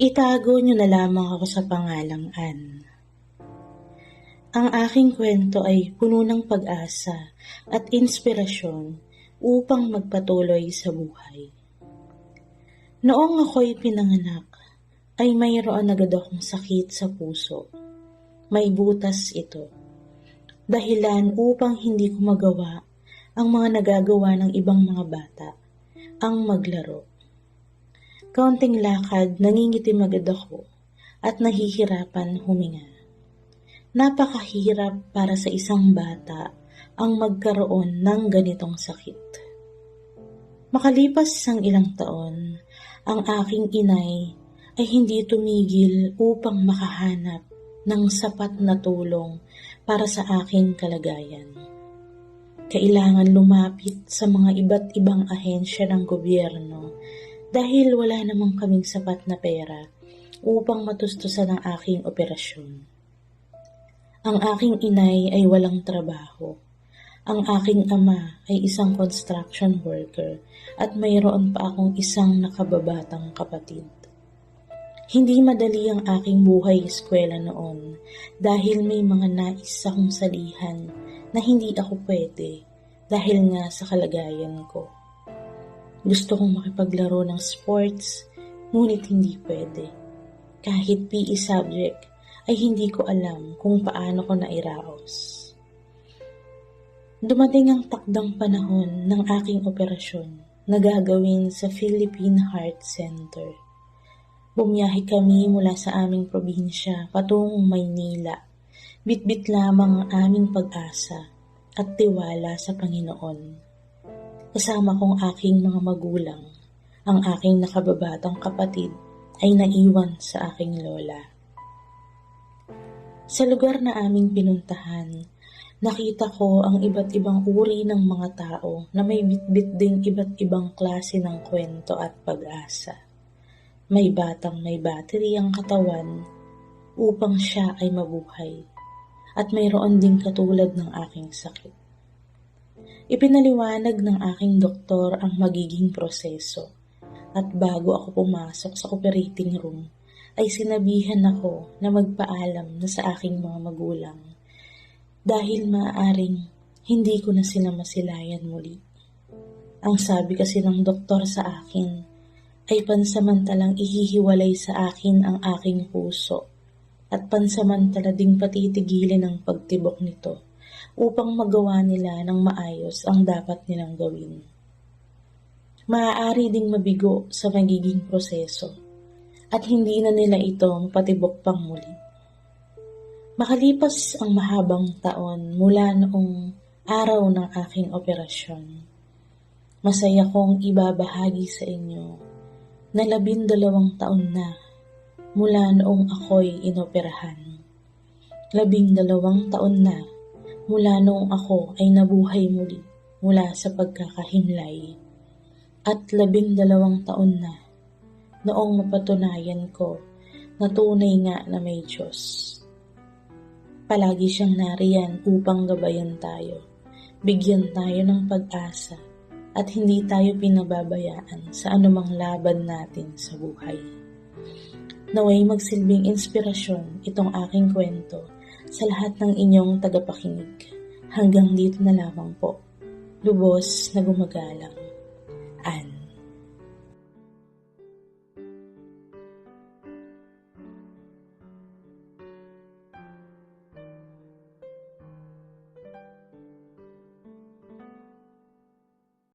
Itago niyo na lamang ako sa pangalang Ann. Ang aking kwento ay puno ng pag-asa at inspirasyon upang magpatuloy sa buhay. Noong ako'y pinanganak, ay mayroon agad akong sakit sa puso. May butas ito. Dahilan upang hindi ko magawa ang mga nagagawa ng ibang mga bata, ang maglaro. Kaunting lakad, nangingitim agad ako at nahihirapan huminga. Napakahirap para sa isang bata ang magkaroon ng ganitong sakit. Makalipas ang ilang taon, ang aking inay ay hindi tumigil upang makahanap ng sapat na tulong para sa aking kalagayan. Kailangan lumapit sa mga iba't ibang ahensya ng gobyerno dahil wala namang kaming sapat na pera upang matustusan ang aking operasyon. Ang aking inay ay walang trabaho. Ang aking ama ay isang construction worker at mayroon pa akong isang nakababatang kapatid. Hindi madali ang aking buhay eskwela noon dahil may mga nais akong salihan na hindi ako pwede dahil nga sa kalagayan ko. Gusto kong makipaglaro ng sports ngunit hindi pwede. Kahit PE subject ay hindi ko alam kung paano ko nairaos. Dumating ang takdang panahon ng aking operasyon na gagawin sa Philippine Heart Center. Bumiyahe kami mula sa aming probinsya patungong Maynila. Bitbit lamang ang aming pag-asa at tiwala sa Panginoon. Kasama kong aking mga magulang, ang aking nakababatang kapatid ay naiwan sa aking lola. Sa lugar na aming pinuntahan, nakita ko ang iba't ibang uri ng mga tao na may bitbit ding iba't ibang klase ng kwento at pag-asa. May batang may battery ang katawan upang siya ay mabuhay at mayroon ding katulad ng aking sakit. Ipinaliwanag ng aking doktor ang magiging proseso at bago ako pumasok sa operating room, ay sinabihan ako na magpaalam na sa aking mga magulang dahil maaaring hindi ko na sila masilayan muli. Ang sabi kasi ng doktor sa akin ay pansamantalang ihihiwalay sa akin ang aking puso at pansamantala ding patitigilin ang pagtibok nito upang magawa nila ng maayos ang dapat nilang gawin. Maaari ding mabigo sa magiging proseso at hindi na nila ito mapatibok pang muli. Makalipas ang mahabang taon mula noong araw ng aking operasyon, masaya kong ibabahagi sa inyo na 12 taon na mula noong ako'y inoperahan. 12 taon na mula noong ako ay nabuhay muli mula sa pagkakahimlay. At 12 taon na noong mapatunayan ko na tunay nga na may Diyos. Palagi siyang nariyan upang gabayan tayo, bigyan tayo ng pag-asa at hindi tayo pinababayaan sa anumang laban natin sa buhay. Naway magsilbing inspirasyon itong aking kwento sa lahat ng inyong tagapakinig. Hanggang dito na lamang po. Lubos na gumagalang.